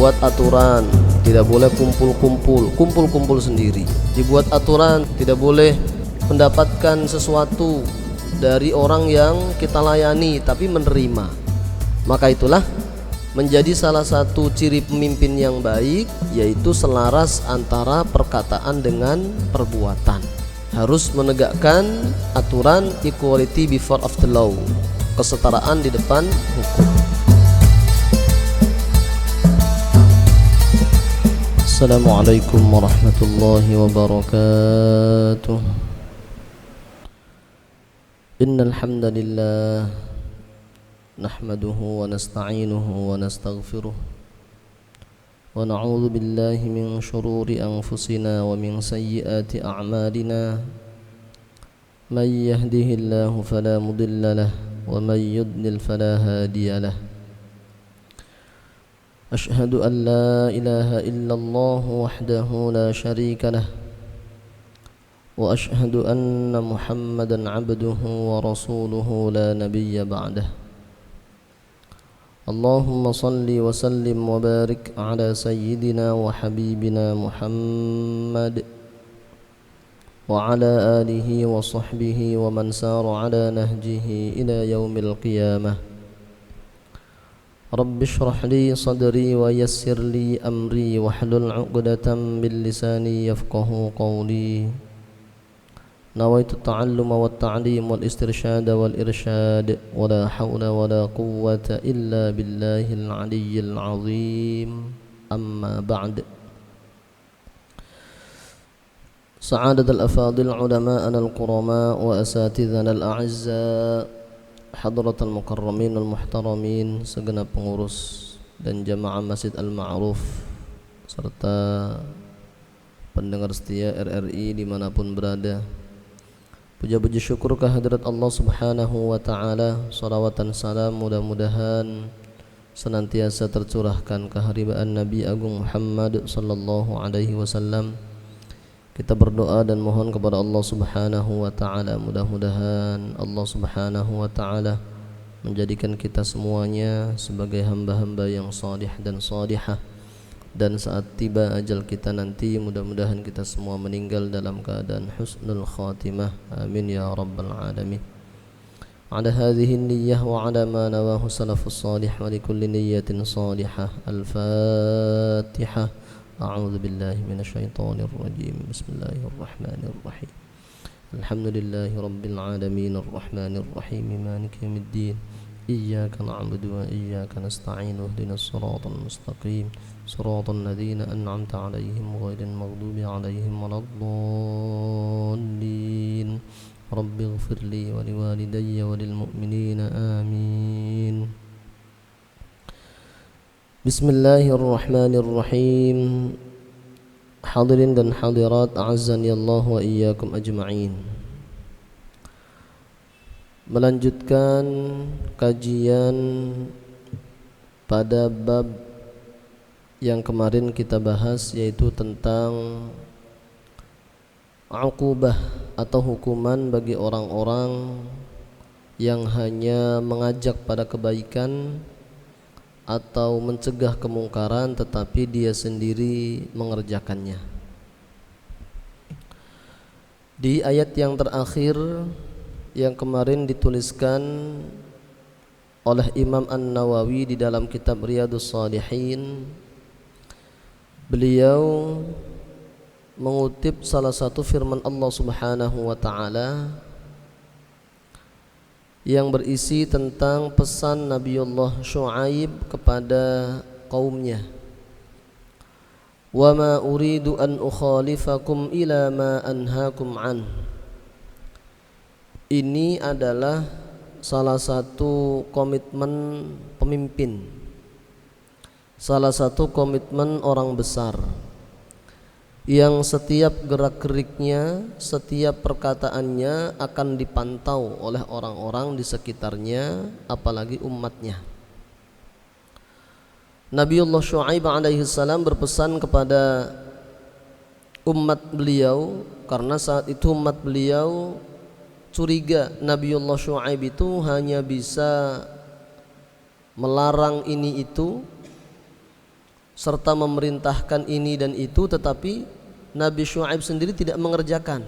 dibuat aturan tidak boleh kumpul sendiri, dibuat aturan tidak boleh mendapatkan sesuatu dari orang yang kita layani tapi menerima. Maka itulah menjadi salah satu ciri pemimpin yang baik, yaitu selaras antara perkataan dengan perbuatan. Harus menegakkan aturan equality before of the law, kesetaraan di depan hukum. Assalamualaikum warahmatullahi wabarakatuh. Innal hamdalillah nahmaduhu wa nasta'inuhu wa nastaghfiruh wa na'udzu billahi min shururi anfusina wa min sayyiati a'malina. May yahdihillahu fala mudilla lahu wa may yudlil fala hadiya lahu. Ashhadu an la ilaha illallah wahdahu la sharika lah wa ashhadu anna Muhammadan abduhu wa rasuluhu la nabiyya ba'dah. Allahumma salli wa sallim wa barik ala sayyidina wa habibina Muhammad wa ala alihi wa sahbihi wa man sara ala nahjihi ila yaumil qiyamah. Rabbi shrah li sadri wa yassir li amri wahlul 'uqdatam min lisani yafqahu qawli. Nawaitu ta'alluma wat ta'lim wal istirsyada wal irsyad wa la hawla wa la quwwata illa billahil 'aliyyil 'azim. Amma ba'd. Sa'adatul afadil ulama'ana al-qurama wa asatidhana al-a'izza, hadratal mukarramin wal muhtaramin, segenap pengurus dan jamaah Masjid Al-Ma'ruf serta pendengar setia RRI dimanapun berada. Puja-puji syukur kehadirat Allah subhanahu wa ta'ala. Salawat dan salam mudah-mudahan senantiasa tercurahkan keharibaan Nabi Agung Muhammad sallallahu alaihi wasallam. Kita berdoa dan mohon kepada Allah subhanahu wa ta'ala, mudah-mudahan Allah subhanahu wa ta'ala menjadikan kita semuanya sebagai hamba-hamba yang salih dan salihah. Dan saat tiba ajal kita nanti, mudah-mudahan kita semua meninggal dalam keadaan husnul khatimah. Amin ya rabbal alamin. Ala hadhihi niyyah wa ala ma nawahu salafus salih wa likulli niyyatin salihah. Al-Fatihah. A'udzu billahi minasyaitonir rajim. Bismillahirrahmanirrahim. Alhamdulillahi rabbil alamin arrahmanir rahim maliki yaumiddin. Iyyaka na'budu wa iyyaka nasta'in. Ihdinas siratal mustaqim. Siratal ladzina an'amta 'alaihim ghairil maghdubi 'alaihim waladdallin. Rabbighfirli wa liwalidayya wa lil mu'minina amin. Bismillahirrahmanirrahim. Hadirin dan hadirat, a'azzani Allah wa iyyakum ajma'in. Melanjutkan kajian pada bab yang kemarin kita bahas, yaitu tentang uqubah atau hukuman bagi orang-orang yang hanya mengajak pada kebaikan atau mencegah kemungkaran tetapi dia sendiri mengerjakannya. Di ayat yang terakhir yang kemarin dituliskan oleh Imam An-Nawawi di dalam kitab Riyadhus Shalihin, beliau mengutip salah satu firman Allah Subhanahu wa ta'ala yang berisi tentang pesan Nabiullah Syu'aib kepada kaumnya. Wa ma uridu an ukhalifakum ila ma anhaakum an. Ini adalah salah satu komitmen pemimpin, salah satu komitmen orang besar yang setiap gerak-geriknya, setiap perkataannya akan dipantau oleh orang-orang di sekitarnya, apalagi umatnya. Nabiullah Syu'aib alaihi salam berpesan kepada umat beliau, karena saat itu umat beliau curiga Nabiullah Syu'aib itu hanya bisa melarang ini itu, serta memerintahkan ini dan itu, tetapi Nabi Syuaib sendiri tidak mengerjakan.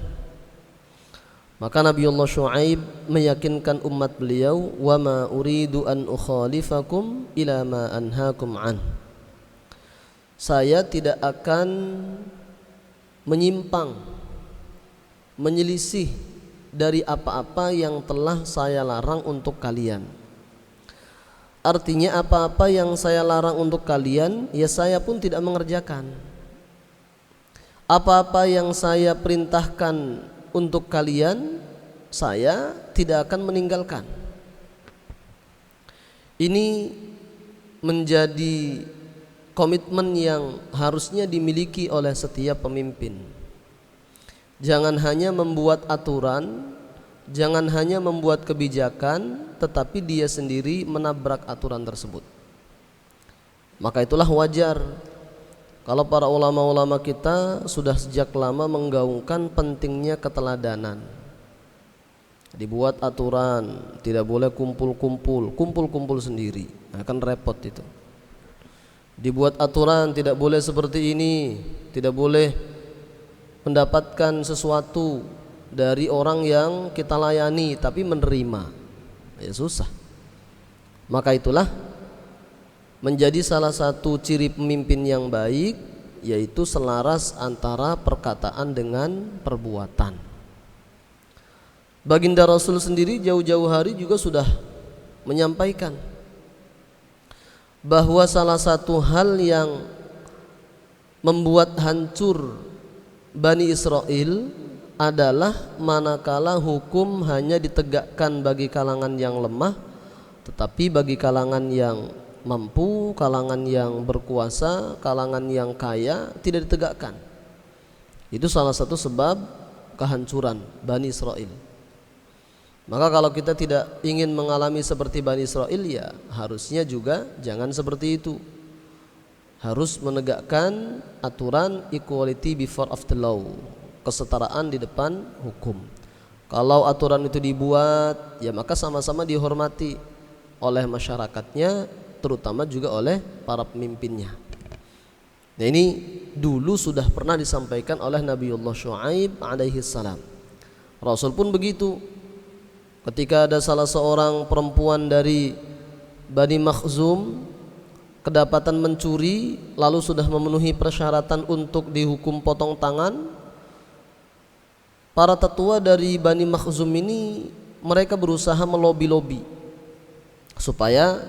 Maka Nabiullah Syuaib meyakinkan umat beliau, wa ma uridu an ukhalifakum ila ma anhaakum an. Saya tidak akan menyimpang, menyelisih dari apa-apa yang telah saya larang untuk kalian. Artinya apa-apa yang saya larang untuk kalian, ya saya pun tidak mengerjakan. Apa-apa yang saya perintahkan untuk kalian, saya tidak akan meninggalkan. Ini menjadi komitmen yang harusnya dimiliki oleh setiap pemimpin. Jangan hanya membuat aturan, jangan hanya membuat kebijakan, tetapi dia sendiri menabrak aturan tersebut. Maka itulah wajar kalau para ulama-ulama kita sudah sejak lama menggaungkan pentingnya keteladanan. Dibuat aturan, tidak boleh kumpul-kumpul sendiri, akan repot itu. Dibuat aturan, tidak boleh seperti ini, tidak boleh mendapatkan sesuatu dari orang yang kita layani tapi menerima, ya susah. Maka itulah menjadi salah satu ciri pemimpin yang baik, yaitu selaras antara perkataan dengan perbuatan. Baginda Rasul sendiri jauh-jauh hari juga sudah menyampaikan bahwa salah satu hal yang membuat hancur Bani Israel adalah manakala hukum hanya ditegakkan bagi kalangan yang lemah, tetapi bagi kalangan yang mampu, kalangan yang berkuasa, kalangan yang kaya tidak ditegakkan. Itu salah satu sebab kehancuran Bani Israel. Maka kalau kita tidak ingin mengalami seperti Bani Israel, ya harusnya juga jangan seperti itu. Harus menegakkan aturan equality before of the law, kesetaraan di depan hukum. Kalau aturan itu dibuat, ya maka sama-sama dihormati oleh masyarakatnya, terutama juga oleh para pemimpinnya. Nah, ini dulu sudah pernah disampaikan oleh Nabiullah Syuaib alaihi salam. Rasul pun begitu. Ketika ada salah seorang perempuan dari Bani Makhzum kedapatan mencuri, lalu sudah memenuhi persyaratan untuk dihukum potong tangan, para tetua dari Bani Makhzum ini mereka berusaha melobi-lobi supaya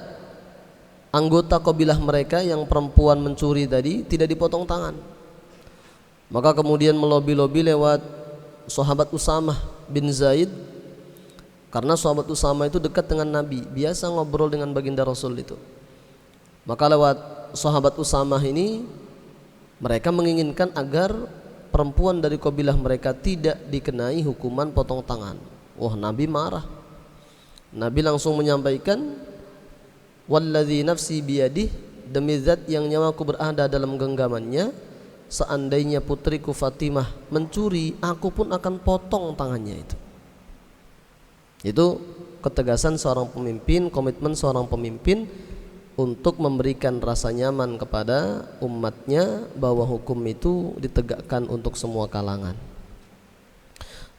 anggota kabilah mereka yang perempuan mencuri tadi tidak dipotong tangan. Maka kemudian melobi-lobi lewat sahabat Usamah bin Zaid, karena sahabat Usamah itu dekat dengan Nabi, biasa ngobrol dengan baginda Rasul itu. Maka lewat sahabat Usamah ini mereka menginginkan agar perempuan dari kabilah mereka tidak dikenai hukuman potong tangan. Wah, Nabi marah. Nabi langsung menyampaikan, walladzi nafsi biyadih, demi zat yang nyawaku berada dalam genggamannya, seandainya putriku Fatimah mencuri, aku pun akan potong tangannya itu. Itu ketegasan seorang pemimpin, komitmen seorang pemimpin untuk memberikan rasa nyaman kepada umatnya bahwa hukum itu ditegakkan untuk semua kalangan.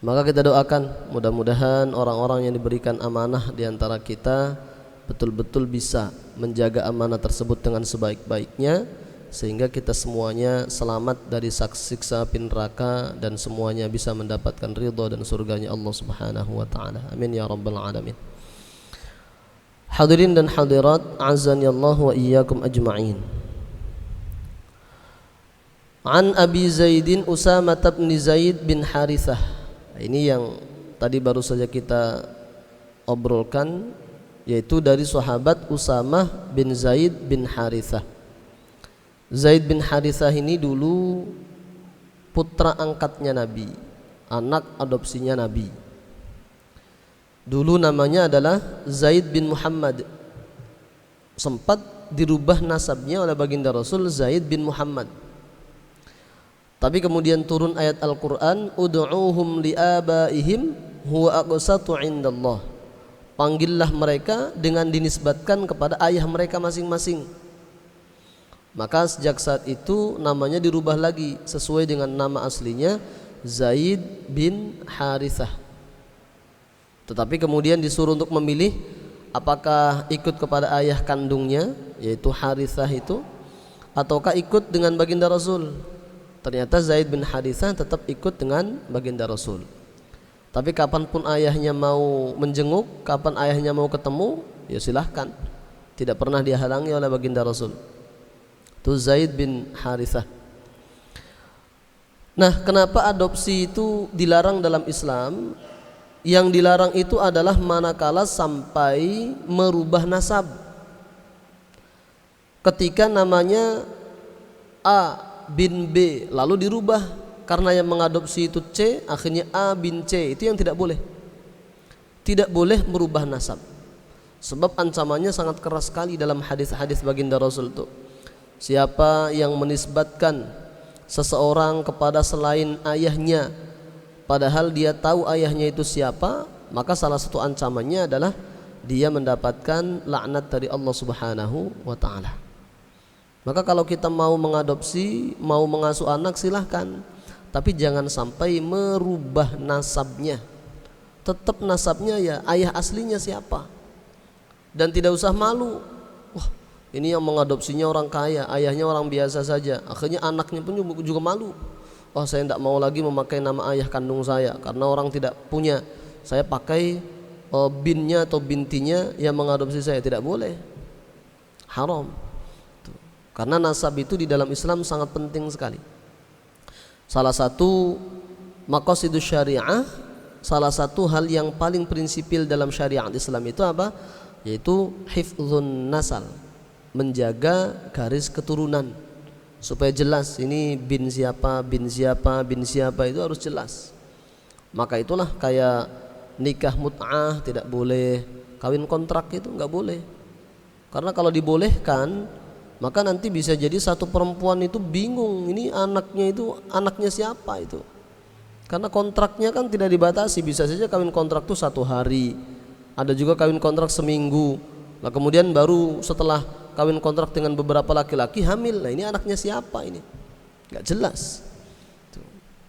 Maka kita doakan mudah-mudahan orang-orang yang diberikan amanah di antara kita betul-betul bisa menjaga amanah tersebut dengan sebaik-baiknya, sehingga kita semuanya selamat dari siksa api neraka dan semuanya bisa mendapatkan ridha dan surganya Allah Subhanahu wa taala. Amin ya rabbal alamin. Hadirin dan hadirat, azani Allah wa iyyakum ajma'in. An Abi Zaidin Usamah bin Zaid bin Harithah. Ini yang tadi baru saja kita obrolkan, yaitu dari sahabat Usamah bin Zaid bin Harithah. Zaid bin Harithah ini dulu putra angkatnya Nabi, anak adopsinya Nabi. Dulu namanya adalah Zaid bin Muhammad. Sempat dirubah nasabnya oleh baginda Rasul Zaid bin Muhammad. Tapi kemudian turun ayat Al-Quran, ud'uuhum li'abaihim huwa aqsatu indallah. Panggillah mereka dengan dinisbatkan kepada ayah mereka masing-masing. Maka sejak saat itu namanya dirubah lagi sesuai dengan nama aslinya Zaid bin Harithah. Tetapi kemudian disuruh untuk memilih apakah ikut kepada ayah kandungnya yaitu Harithah itu, ataukah ikut dengan baginda Rasul. Ternyata Zaid bin Harithah tetap ikut dengan baginda Rasul. Tapi kapanpun ayahnya mau menjenguk, kapan ayahnya mau ketemu, ya silahkan. Tidak pernah dihalangi oleh baginda Rasul. Itu Zaid bin Harithah. Nah, kenapa adopsi itu dilarang dalam Islam? Yang dilarang itu adalah manakala sampai merubah nasab. Ketika namanya A bin B lalu dirubah karena yang mengadopsi itu C, akhirnya A bin C, itu yang tidak boleh. Tidak boleh merubah nasab. Sebab ancamannya sangat keras sekali dalam hadis-hadis baginda Rasul itu. Siapa yang menisbatkan seseorang kepada selain ayahnya padahal dia tahu ayahnya itu siapa, maka salah satu ancamannya adalah dia mendapatkan laknat dari Allah Subhanahu wa taala. Maka kalau kita mau mengadopsi, mau mengasuh anak silahkan, tapi jangan sampai merubah nasabnya. Tetap nasabnya ya ayah aslinya siapa. Dan tidak usah malu. Wah, ini yang mengadopsinya orang kaya, ayahnya orang biasa saja. Akhirnya anaknya pun juga malu. Oh, saya tidak mau lagi memakai nama ayah kandung saya karena orang tidak punya. Saya pakai binnya atau bintinya yang mengadopsi saya. Tidak boleh. Haram. Karena nasab itu di dalam Islam sangat penting sekali. Salah satu maqasidus syariah, salah satu hal yang paling prinsipil dalam syariat Islam itu apa? Yaitu hifdzun nasal, menjaga garis keturunan supaya jelas ini bin siapa, bin siapa, bin siapa, itu harus jelas. Maka itulah kayak nikah mut'ah tidak boleh, kawin kontrak itu nggak boleh. Karena kalau dibolehkan, maka nanti bisa jadi satu perempuan itu bingung, ini anaknya itu anaknya siapa itu. Karena kontraknya kan tidak dibatasi, bisa saja kawin kontrak itu 1 hari, ada juga kawin kontrak seminggu. Nah kemudian baru setelah kawin kontrak dengan beberapa laki-laki hamil, nah ini anaknya siapa ini? Gak jelas.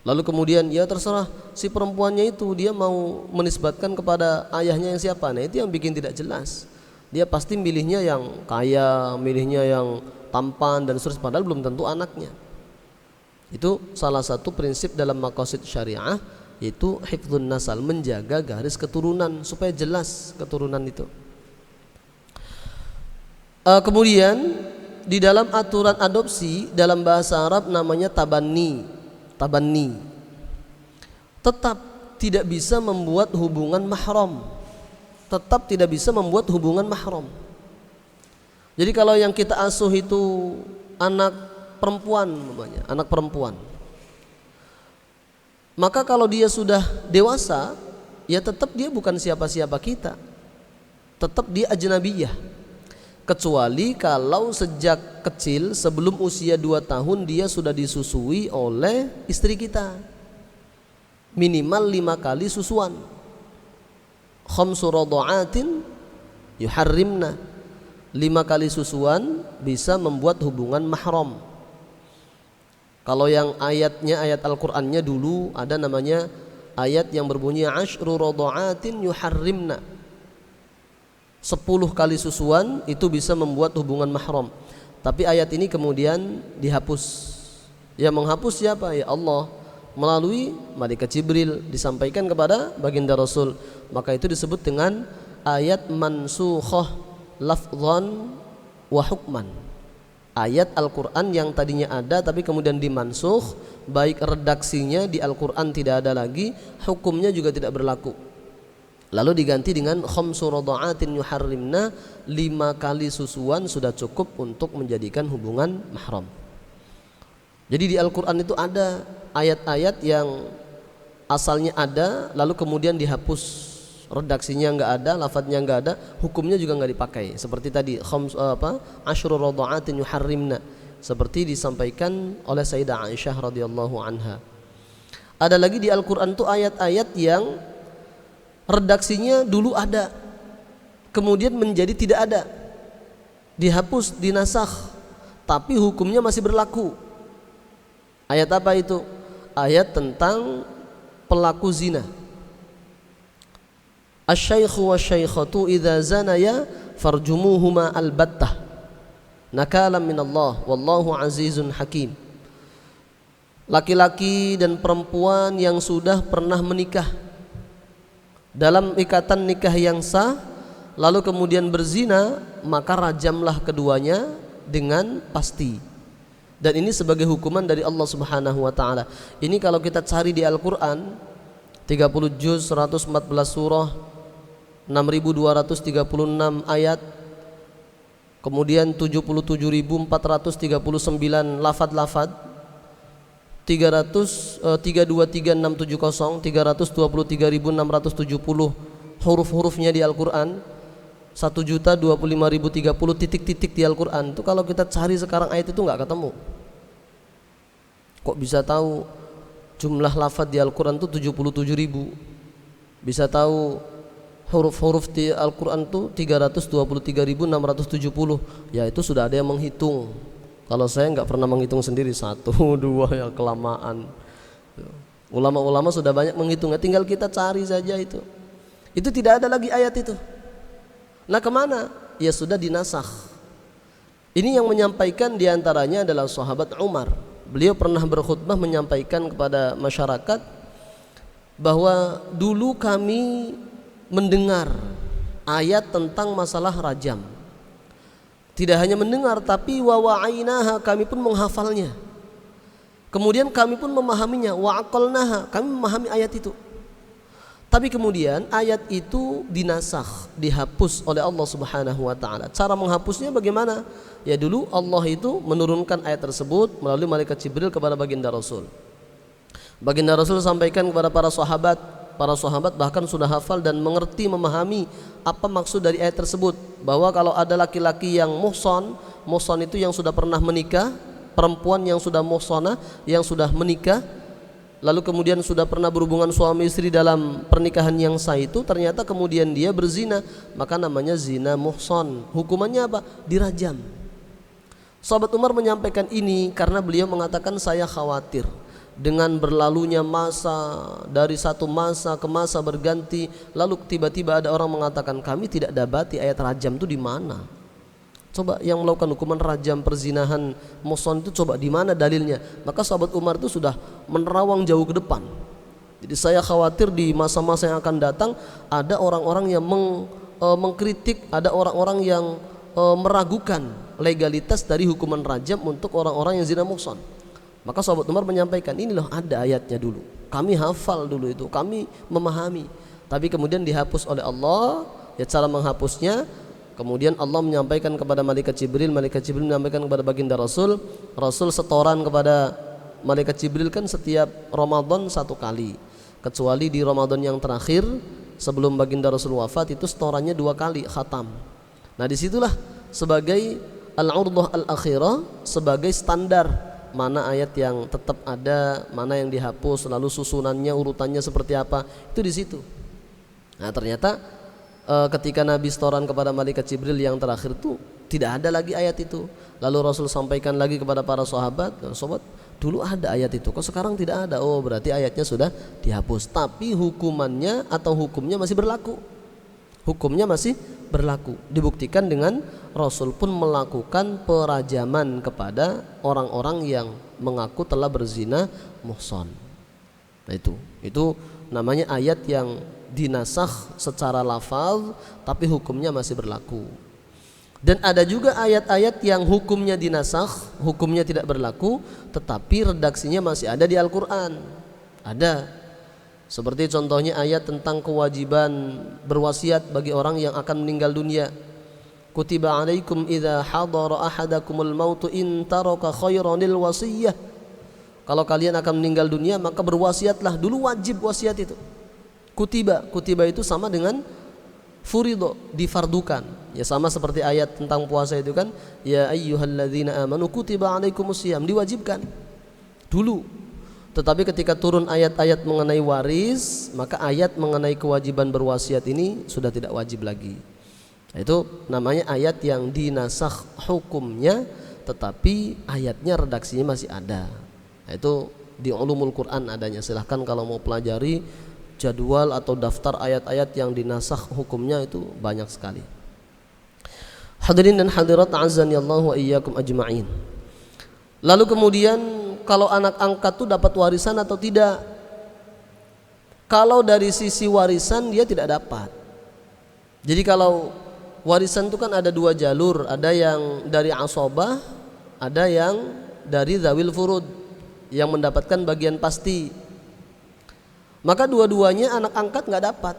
Lalu kemudian ya terserah si perempuannya itu dia mau menisbatkan kepada ayahnya yang siapa, nah itu yang bikin tidak jelas. Dia pasti milihnya yang kaya, milihnya yang tampan dan seterusnya, padahal belum tentu anaknya. Itu salah satu prinsip dalam maqasid syariah, yaitu hifdzun nasal, menjaga garis keturunan supaya jelas keturunan itu. Kemudian di dalam aturan adopsi dalam bahasa Arab namanya tabanni. Tabanni tetap tidak bisa membuat hubungan mahram. Tetap tidak bisa membuat hubungan mahram. Jadi kalau yang kita asuh itu anak perempuan, namanya anak perempuan, maka kalau dia sudah dewasa, ya tetap dia bukan siapa-siapa kita, tetap dia ajnabiyah. Kecuali kalau sejak kecil sebelum usia 2 tahun dia sudah disusui oleh istri kita, minimal 5 kali susuan. Khamsu radha'atin yuharrimna, 5 kali susuan bisa membuat hubungan mahram. Kalau yang ayatnya, ayat Al-Qur'annya dulu ada namanya ayat yang berbunyi asyru radha'atin yuharrimna, 10 kali susuan itu bisa membuat hubungan mahram. Tapi ayat ini kemudian dihapus. Yang menghapus siapa? Ya Allah, melalui malaikat Jibril disampaikan kepada baginda Rasul. Maka itu disebut dengan ayat mansukhah lafdhan wa hukman. Ayat Al-Quran yang tadinya ada tapi kemudian dimansukh, baik redaksinya di Al-Quran tidak ada lagi, hukumnya juga tidak berlaku. Lalu diganti dengan khamsu radha'atin yuharrimna, 5 kali susuan sudah cukup untuk menjadikan hubungan mahram. Jadi di Al-Quran itu ada ayat-ayat yang asalnya ada lalu kemudian dihapus, redaksinya enggak ada, lafadznya enggak ada, hukumnya juga enggak dipakai. Seperti tadi asyru radha'atin yuharrimna, seperti disampaikan oleh Sayyidah Aisyah radhiyallahu anha. Ada lagi di Al-Quran itu ayat-ayat yang redaksinya dulu ada, kemudian menjadi tidak ada, dihapus, dinasakh, tapi hukumnya masih berlaku. Ayat apa itu? Ayat tentang pelaku zina. Asy-syaikhu wasy-syaikhatu idza zanaya farjumuhuma albattah nakalam minallah wallahu azizun hakim. Laki-laki dan perempuan yang sudah pernah menikah dalam ikatan nikah yang sah lalu kemudian berzina, maka rajamlah keduanya dengan pasti. Dan ini sebagai hukuman dari Allah Subhanahu wa taala. Ini kalau kita cari di Al-Qur'an 30 juz 114 surah 6236 ayat, kemudian 77.439 lafad-lafad, 323670 323.670 huruf-hurufnya di Al-Qur'an, 1.025.030 titik-titik di Al-Quran. Itu kalau kita cari sekarang ayat itu nggak ketemu. Kok bisa tahu jumlah lafaz di Al-Quran itu 77.000, bisa tahu huruf-huruf di Al-Quran itu 323.670. Ya itu sudah ada yang menghitung. Kalau saya nggak pernah menghitung sendiri, 1, 2 ya kelamaan. Ulama-ulama sudah banyak menghitungnya, tinggal kita cari saja itu. Itu tidak ada lagi ayat itu. Nah kemana? Ya sudah dinasakh. Ini yang menyampaikan diantaranya adalah sahabat Umar. Beliau pernah berkhutbah menyampaikan kepada masyarakat bahwa dulu kami mendengar ayat tentang masalah rajam. Tidak hanya mendengar, tapi wa wa'ainaha, kami pun menghafalnya. Kemudian kami pun memahaminya, wa aqalnaha, kami memahami ayat itu. Tapi kemudian ayat itu dinasakh, dihapus oleh Allah Subhanahu wa taala. Cara menghapusnya bagaimana? Ya dulu Allah itu menurunkan ayat tersebut melalui malaikat Jibril kepada baginda Rasul. Baginda Rasul sampaikan kepada para sahabat bahkan sudah hafal dan mengerti, memahami apa maksud dari ayat tersebut, bahwa kalau ada laki-laki yang muhsan itu yang sudah pernah menikah, perempuan yang sudah muhsanah, yang sudah menikah, lalu kemudian sudah pernah berhubungan suami istri dalam pernikahan yang sah itu, ternyata kemudian dia berzina, maka namanya zina muhsan. Hukumannya apa? Dirajam. Sahabat Umar menyampaikan ini karena beliau mengatakan, saya khawatir dengan berlalunya masa, dari satu masa ke masa berganti, lalu tiba-tiba ada orang mengatakan, kami tidak dapati ayat rajam itu di mana. Coba yang melakukan hukuman rajam perzinahan muhsan itu coba di mana dalilnya? Maka sahabat Umar itu sudah menerawang jauh ke depan. Jadi saya khawatir di masa-masa yang akan datang ada orang-orang yang mengkritik, ada orang-orang yang meragukan legalitas dari hukuman rajam untuk orang-orang yang zina muhsan. Maka sahabat Umar menyampaikan, ini loh ada ayatnya dulu, kami hafal dulu itu, kami memahami, tapi kemudian dihapus oleh Allah. Ya cara menghapusnya, kemudian Allah menyampaikan kepada malaikat Jibril menyampaikan kepada baginda Rasul. Rasul setoran kepada malaikat Jibril kan setiap Ramadan 1 kali, kecuali di Ramadan yang terakhir sebelum baginda Rasul wafat itu setorannya 2 kali khatam. Nah disitulah sebagai al-urdah al-akhirah, sebagai standar mana ayat yang tetap ada, mana yang dihapus, lalu susunannya, urutannya seperti apa, itu di situ. Nah ternyata ketika Nabi setoran kepada malaikat Jibril yang terakhir itu tidak ada lagi ayat itu. Lalu Rasul sampaikan lagi kepada para sahabat, dulu ada ayat itu, kok sekarang tidak ada? Oh berarti ayatnya sudah dihapus, tapi hukumannya atau hukumnya masih berlaku. Hukumnya masih berlaku. Dibuktikan dengan Rasul pun melakukan perajaman kepada orang-orang yang mengaku telah berzina muhsan. Nah itu namanya ayat yang dinasakh secara lafaz tapi hukumnya masih berlaku. Dan ada juga ayat-ayat yang hukumnya dinasakh, hukumnya tidak berlaku, tetapi redaksinya masih ada di Al-Qur'an. Ada. Seperti contohnya ayat tentang kewajiban berwasiat bagi orang yang akan meninggal dunia. Kutiba alaikum idza hadara ahadakumul mautu in taraka khairanil wasiyah. Kalau kalian akan meninggal dunia maka berwasiatlah. Dulu wajib wasiat itu. Kutiba itu sama dengan furido, difardukan. Ya sama seperti ayat tentang puasa itu kan, ya ayyuhalladzina amanu kutiba alaikumusiyam, diwajibkan dulu. Tetapi ketika turun ayat-ayat mengenai waris, maka ayat mengenai kewajiban berwasiat ini sudah tidak wajib lagi. Itu namanya ayat yang dinasakh hukumnya, tetapi ayatnya redaksinya masih ada. Nah, itu di Ulumul Quran adanya. Silahkan kalau mau pelajari jadwal atau daftar ayat-ayat yang dinasakh hukumnya, itu banyak sekali. Hadirin dan hadirat azani Allah wa iyyakum ajma'in. Lalu kemudian kalau anak angkat itu dapat warisan atau tidak? Kalau dari sisi warisan dia tidak dapat. Jadi kalau warisan itu kan ada dua jalur, ada yang dari asobah, ada yang dari zawil furud yang mendapatkan bagian pasti. Maka dua-duanya anak angkat nggak dapat,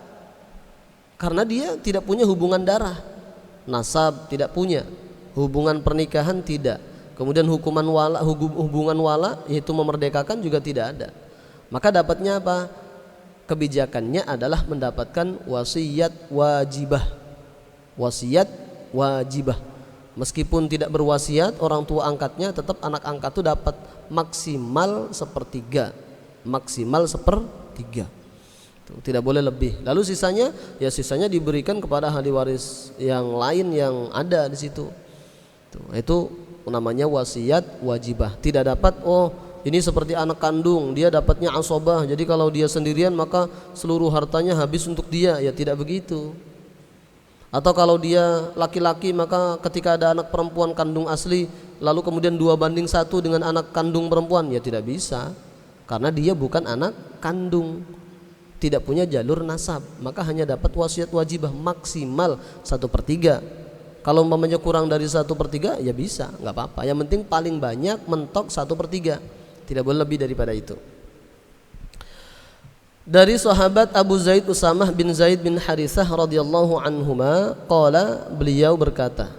karena dia tidak punya hubungan darah, nasab tidak punya, hubungan pernikahan tidak, kemudian hubungan wala yaitu memerdekakan juga tidak ada. Maka dapatnya apa? Kebijakannya adalah mendapatkan wasiat wajibah. Wasiat wajibah. Meskipun tidak berwasiat, orang tua angkatnya tetap anak angkat itu dapat maksimal sepertiga. Maksimal sepertiga. Tidak boleh lebih. Lalu sisanya diberikan kepada ahli waris yang lain yang ada di situ. Itu namanya wasiat wajibah. Tidak dapat, oh ini seperti anak kandung, dia dapatnya asobah, jadi kalau dia sendirian maka seluruh hartanya habis untuk dia. Ya tidak begitu. Atau kalau dia laki-laki maka ketika ada anak perempuan kandung asli lalu kemudian 2:1 dengan anak kandung perempuan, ya tidak bisa, karena dia bukan anak kandung, tidak punya jalur nasab, maka hanya dapat wasiat wajibah maksimal 1/3. Kalau umpamanya kurang dari 1/3 ya bisa, nggak apa-apa. Yang penting paling banyak mentok 1/3, tidak boleh lebih daripada itu. Dari sahabat Abu Zaid Usamah bin Zaid bin Harithah radhiyallahu anhuma, qala, beliau berkata,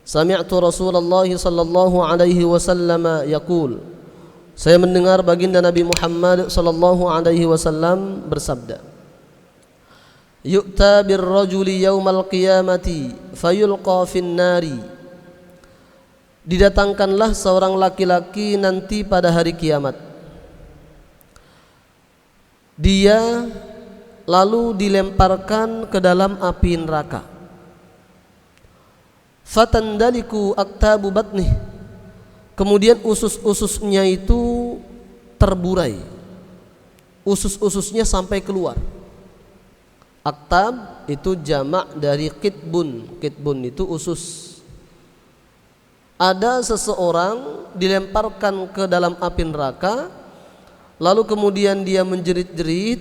sami'tu Rasulullah sallallahu alaihi wasallam yaqul, saya mendengar baginda Nabi Muhammad sallallahu alaihi wasallam bersabda, yu'ta birrajuli yaumal qiyamati fayulqa fin nari, didatangkanlah seorang laki-laki nanti pada hari kiamat, dia lalu dilemparkan ke dalam api neraka. Fatandaliku aktabu batnih, kemudian usus-ususnya itu terburai, usus-ususnya sampai keluar. Aktab itu jamak dari kitbun, kitbun itu usus. Ada seseorang dilemparkan ke dalam api neraka, lalu kemudian dia menjerit-jerit,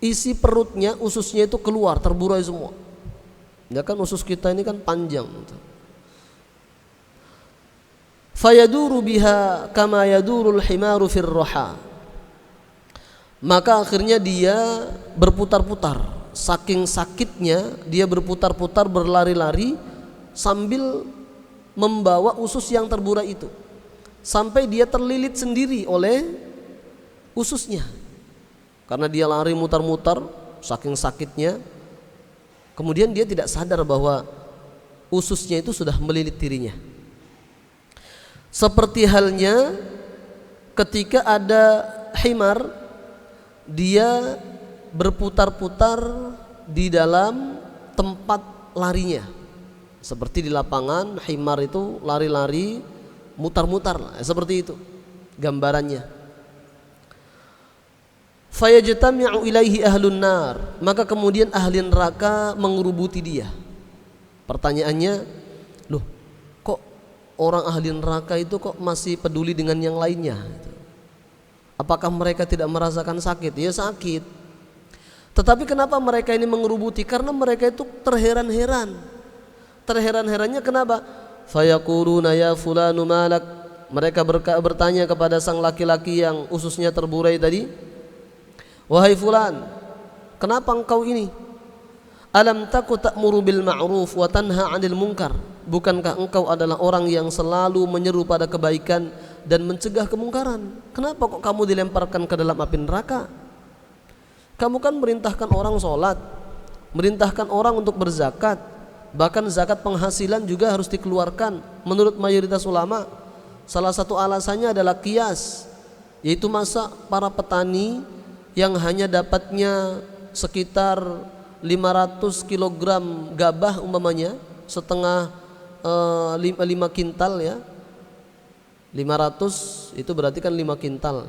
isi perutnya, ususnya itu keluar, terburai semua. Ya kan usus kita ini kan panjang. Fayaduru biha kama yadurul himaru fir roha, maka akhirnya dia berputar-putar, saking sakitnya dia berputar-putar berlari-lari sambil membawa usus yang terburai itu, sampai dia terlilit sendiri oleh ususnya, karena dia lari mutar-mutar saking sakitnya. Kemudian dia tidak sadar bahwa ususnya itu sudah melilit dirinya. Seperti halnya ketika ada himar, dia berputar-putar di dalam tempat larinya, seperti di lapangan himar itu lari-lari mutar-mutar, seperti itu gambarannya. Fayajtami'u ilaihi ahlun nar, maka kemudian ahli neraka mengerubuti dia. Pertanyaannya, loh kok orang ahli neraka itu kok masih peduli dengan yang lainnya? Apakah mereka tidak merasakan sakit? Ya sakit. Tetapi kenapa mereka ini mengerubuti? Karena mereka itu terheran-heran. Terheran-herannya kenapa? Fayaquluna ya fulanu malak, mereka bertanya kepada sang laki-laki yang ususnya terburai tadi, wahai fulan, kenapa engkau ini? Alam taku ta'muru bil ma'ruf wa tanha 'anil munkar, bukankah engkau adalah orang yang selalu menyeru pada kebaikan dan mencegah kemungkaran? Kenapa kok kamu dilemparkan ke dalam api neraka? Kamu kan merintahkan orang sholat, merintahkan orang untuk berzakat, bahkan zakat penghasilan juga harus dikeluarkan menurut mayoritas ulama. Salah satu alasannya adalah qiyas, yaitu masa para petani yang hanya dapatnya sekitar 500 kg gabah umpamanya, setengah 5 kintal ya, 500 itu berarti kan 5 kintal.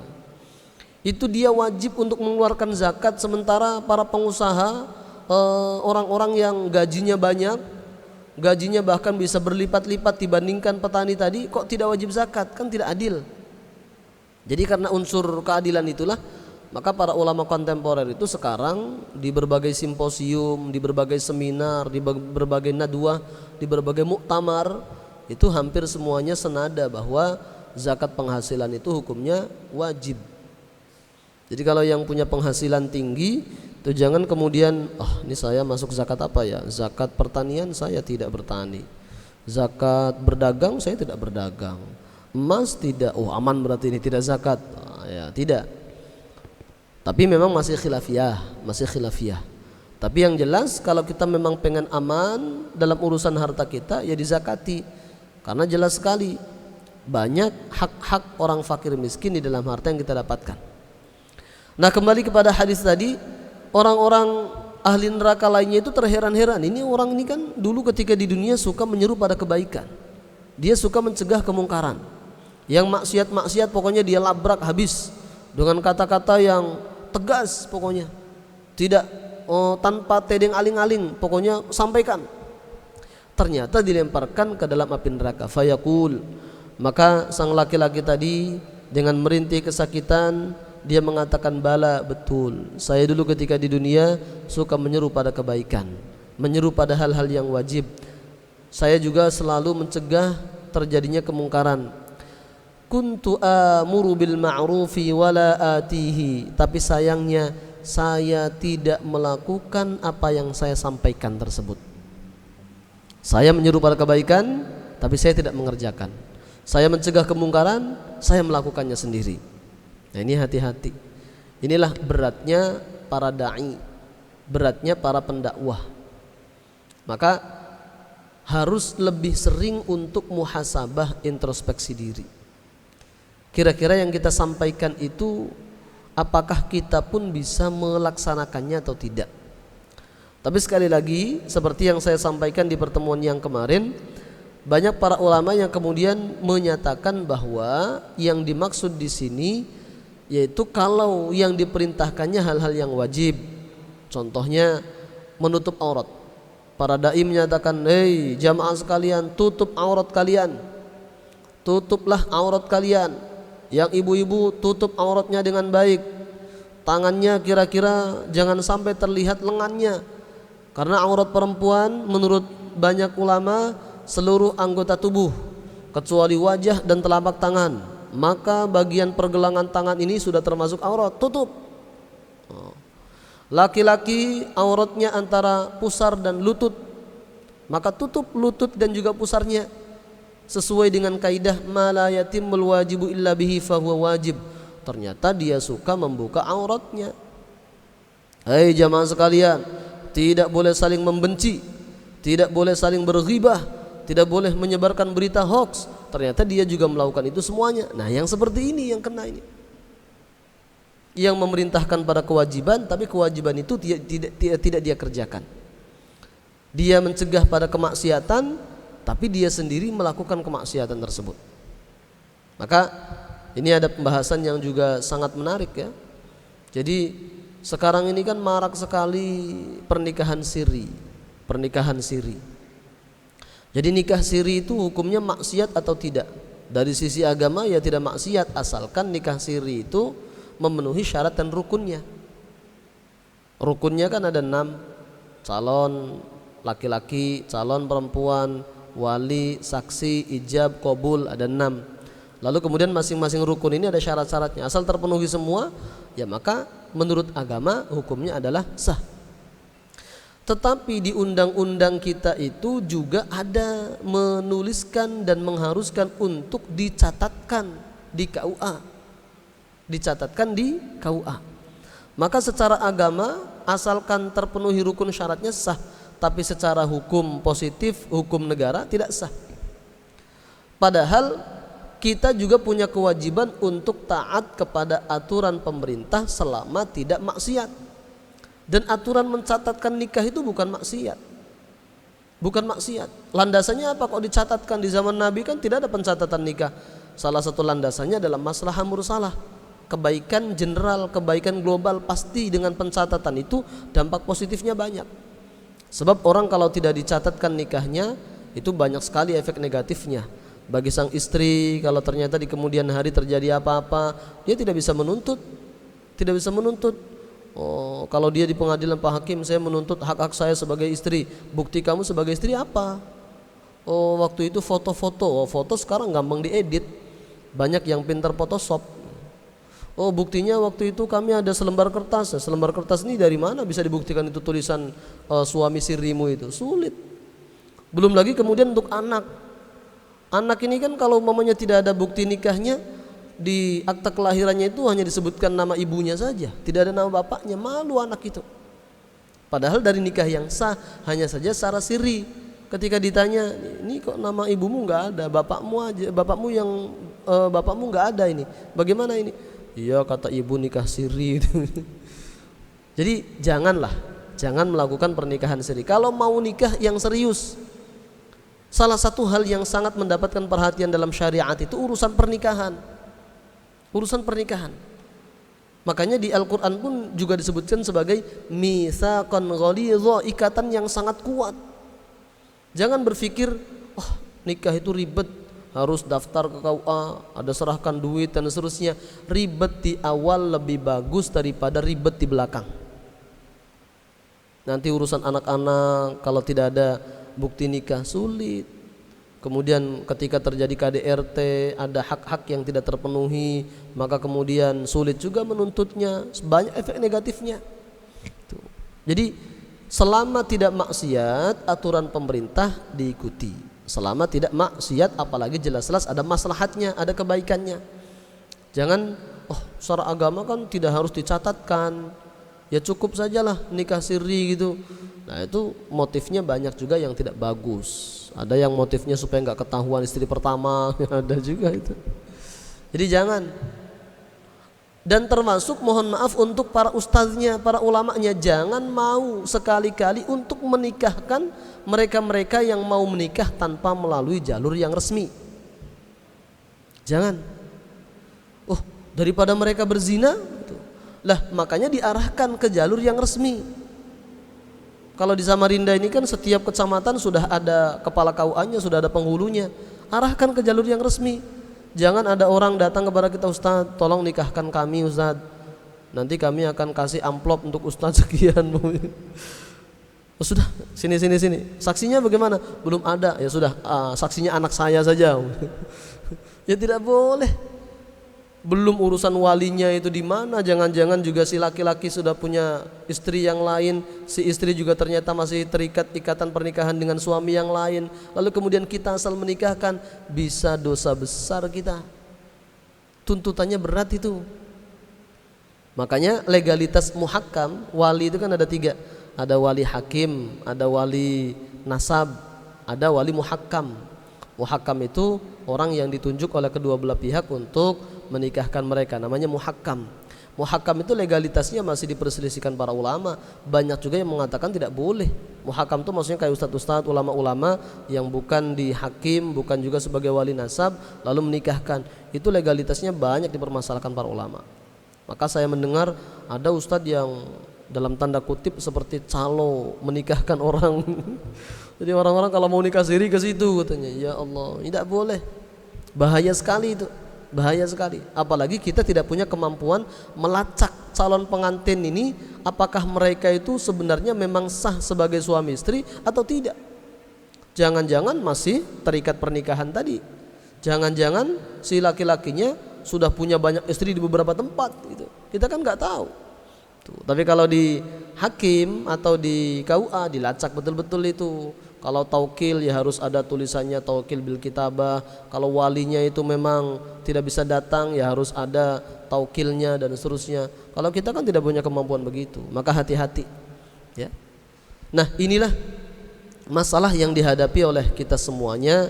Itu dia wajib untuk mengeluarkan zakat, sementara para pengusaha, orang-orang yang gajinya banyak, gajinya bahkan bisa berlipat-lipat dibandingkan petani tadi, kok tidak wajib zakat? Kan tidak adil. Jadi karena unsur keadilan itulah, maka para ulama kontemporer itu sekarang di berbagai simposium, di berbagai seminar, di berbagai nadwah, di berbagai muktamar, itu hampir semuanya senada bahwa zakat penghasilan itu hukumnya wajib. Jadi kalau yang punya penghasilan tinggi itu jangan kemudian, ini saya masuk zakat apa ya? Zakat pertanian saya tidak bertani, zakat berdagang saya tidak berdagang, emas tidak, aman berarti ini tidak zakat. Ya tidak. Tapi memang masih khilafiyah. Tapi yang jelas kalau kita memang pengen aman dalam urusan harta kita, ya dizakati. Karena jelas sekali banyak hak-hak orang fakir miskin di dalam harta yang kita dapatkan. Nah, kembali kepada hadis tadi, orang-orang ahli neraka lainnya itu terheran-heran. Ini orang ini kan dulu ketika di dunia suka menyeru pada kebaikan. Dia suka mencegah kemungkaran. Yang maksiat-maksiat pokoknya dia labrak habis dengan kata-kata yang tegas pokoknya. Tidak tanpa tedeng aling-aling, pokoknya sampaikan. Ternyata dilemparkan ke dalam api neraka. Fayaqul, maka sang laki-laki tadi dengan merintih kesakitan, dia mengatakan, bala, betul, saya dulu ketika di dunia suka menyeru pada kebaikan, menyeru pada hal-hal yang wajib. Saya juga selalu mencegah terjadinya kemungkaran. Kuntu amuru bil ma'rufi wala atihi, tapi sayangnya saya tidak melakukan apa yang saya sampaikan tersebut. Saya menyeru pada kebaikan tapi saya tidak mengerjakan. Saya mencegah kemungkaran, saya melakukannya sendiri. Nah, ini hati-hati. Inilah beratnya para dai, beratnya para pendakwah. Maka harus lebih sering untuk muhasabah, introspeksi diri. Kira-kira yang kita sampaikan itu apakah kita pun bisa melaksanakannya atau tidak. Tapi sekali lagi, seperti yang saya sampaikan di pertemuan yang kemarin, banyak para ulama yang kemudian menyatakan bahwa yang dimaksud di sini yaitu kalau yang diperintahkannya hal-hal yang wajib. Contohnya menutup aurat. Para dai menyatakan, hei jamaah sekalian, tutup aurat kalian, tutuplah aurat kalian. Yang ibu-ibu tutup auratnya dengan baik, tangannya kira-kira jangan sampai terlihat lengannya. Karena aurat perempuan menurut banyak ulama seluruh anggota tubuh kecuali wajah dan telapak tangan. Maka bagian pergelangan tangan ini sudah termasuk aurat, tutup. Laki-laki auratnya antara pusar dan lutut, maka tutup lutut dan juga pusarnya. Sesuai dengan kaidah ma la yatimul wajibu illa bihi fahuwa wajib. Ternyata dia suka membuka auratnya. Hai jamaah sekalian, tidak boleh saling membenci, tidak boleh saling berghibah, tidak boleh menyebarkan berita hoax. Ternyata dia juga melakukan itu semuanya. Nah, yang seperti ini yang kena ini. Yang memerintahkan pada kewajiban, tapi kewajiban itu tidak dia kerjakan. Dia mencegah pada kemaksiatan, tapi dia sendiri melakukan kemaksiatan tersebut. Maka ini ada pembahasan yang juga sangat menarik ya. Jadi sekarang ini kan marak sekali pernikahan siri. Jadi nikah siri itu hukumnya maksiat atau tidak? Dari sisi agama ya tidak maksiat, asalkan nikah siri itu memenuhi syarat dan rukunnya. Rukunnya kan ada 6, calon laki-laki, calon perempuan, wali, saksi, ijab, qabul, ada 6. Lalu kemudian masing-masing rukun ini ada syarat-syaratnya. Asal terpenuhi semua, ya maka menurut agama hukumnya adalah sah. Tetapi di undang-undang kita itu juga ada menuliskan dan mengharuskan untuk dicatatkan di KUA. Dicatatkan di KUA. Maka secara agama asalkan terpenuhi rukun syaratnya sah. Tapi secara hukum positif, hukum negara tidak sah. Padahal kita juga punya kewajiban untuk taat kepada aturan pemerintah selama tidak maksiat. Dan aturan mencatatkan nikah itu bukan maksiat. bukan maksiat. Landasannya apa? Kok dicatatkan di zaman Nabi kan tidak ada pencatatan nikah. Salah satu landasannya adalah maslahah mursalah, kebaikan general, kebaikan global. Pasti dengan pencatatan itu dampak positifnya banyak. Sebab orang kalau tidak dicatatkan nikahnya, itu banyak sekali efek negatifnya. Bagi sang istri, kalau ternyata di kemudian hari terjadi apa-apa, dia tidak bisa menuntut. Tidak bisa menuntut. Oh, kalau dia di pengadilan, Pak Hakim, saya menuntut hak-hak saya sebagai istri. Bukti kamu sebagai istri apa? Oh, waktu itu foto-foto. Oh, foto sekarang gampang diedit. Banyak yang pintar Photoshop. Oh, buktinya waktu itu kami ada selembar kertas. Selembar kertas ini dari mana bisa dibuktikan itu tulisan suami sirimu itu? Sulit. Belum lagi kemudian untuk anak. Anak ini kan kalau mamanya tidak ada bukti nikahnya, di akta kelahirannya itu hanya disebutkan nama ibunya saja, tidak ada nama bapaknya. Malu anak itu. Padahal dari nikah yang sah hanya saja secara siri. Ketika ditanya, ini kok nama ibumu nggak ada, bapakmu aja, bapakmu nggak ada ini. Bagaimana ini? Iya, kata ibu nikah siri. Jadi jangan melakukan pernikahan siri. Kalau mau nikah yang serius, salah satu hal yang sangat mendapatkan perhatian dalam syariat itu urusan pernikahan. Urusan pernikahan. Makanya di Al-Quran pun juga disebutkan sebagai mitsaqan ghalidha, ikatan yang sangat kuat. Jangan berpikir, oh nikah itu ribet, harus daftar ke KUA, ada serahkan duit dan seterusnya. Ribet di awal lebih bagus daripada ribet di belakang. Nanti urusan anak-anak, kalau tidak ada bukti nikah sulit. Kemudian ketika terjadi KDRT, ada hak-hak yang tidak terpenuhi, maka kemudian sulit juga menuntutnya, banyak efek negatifnya. Jadi selama tidak maksiat, aturan pemerintah diikuti. Selama tidak maksiat, apalagi jelas-jelas ada maslahatnya, ada kebaikannya. Jangan, oh secara agama kan tidak harus dicatatkan, ya cukup sajalah nikah siri gitu. Nah itu motifnya banyak juga yang tidak bagus. Ada yang motifnya supaya nggak ketahuan istri pertama, ada juga itu. Jadi jangan. Dan termasuk mohon maaf untuk para ustaznya, para ulamanya, jangan mau sekali-kali untuk menikahkan mereka-mereka yang mau menikah tanpa melalui jalur yang resmi. Jangan. Oh, daripada mereka berzina, lah makanya diarahkan ke jalur yang resmi. Kalau di Samarinda ini kan setiap kecamatan sudah ada kepala KUA-nya, sudah ada penghulunya. Arahkan ke jalur yang resmi. Jangan ada orang datang kepada kita, Ustaz, tolong nikahkan kami Ustaz. Nanti kami akan kasih amplop untuk Ustaz sekian. Oh, sudah, sini. Saksinya bagaimana? Belum ada. Ya sudah, saksinya anak saya saja. Ya tidak boleh. Belum urusan walinya itu di mana? Jangan-jangan juga si laki-laki sudah punya istri yang lain, si istri juga ternyata masih terikat ikatan pernikahan dengan suami yang lain. Lalu kemudian kita asal menikahkan, bisa dosa besar kita. Tuntutannya berat itu. Makanya legalitas muhakkam, wali itu kan ada 3. Ada wali hakim, ada wali nasab, ada wali muhakkam. Muhakkam itu orang yang ditunjuk oleh kedua belah pihak untuk menikahkan mereka, namanya muhakkam. Muhakkam itu legalitasnya masih diperselisihkan para ulama. Banyak juga yang mengatakan tidak boleh. Muhakkam itu maksudnya kayak ustadz-ustadz, ulama-ulama yang bukan di hakim, bukan juga sebagai wali nasab, lalu menikahkan. Itu legalitasnya banyak dipermasalahkan para ulama. Maka saya mendengar ada ustadz yang dalam tanda kutip seperti calo menikahkan orang. Jadi orang-orang kalau mau nikah siri ke situ katanya. Ya Allah, tidak boleh. Bahaya sekali itu. Bahaya sekali. Apalagi kita tidak punya kemampuan melacak calon pengantin ini, apakah mereka itu sebenarnya memang sah sebagai suami istri atau tidak. Jangan-jangan masih terikat pernikahan tadi. Jangan-jangan si laki-lakinya sudah punya banyak istri di beberapa tempat gitu. Kita kan nggak tahu. Tuh. Tapi kalau di hakim atau di KUA dilacak betul-betul itu. Kalau taukil ya harus ada tulisannya taukil bil kitabah. Kalau walinya itu memang tidak bisa datang ya harus ada taukilnya dan seterusnya. Kalau kita kan tidak punya kemampuan begitu, maka hati-hati. Ya. Nah inilah masalah yang dihadapi oleh kita semuanya,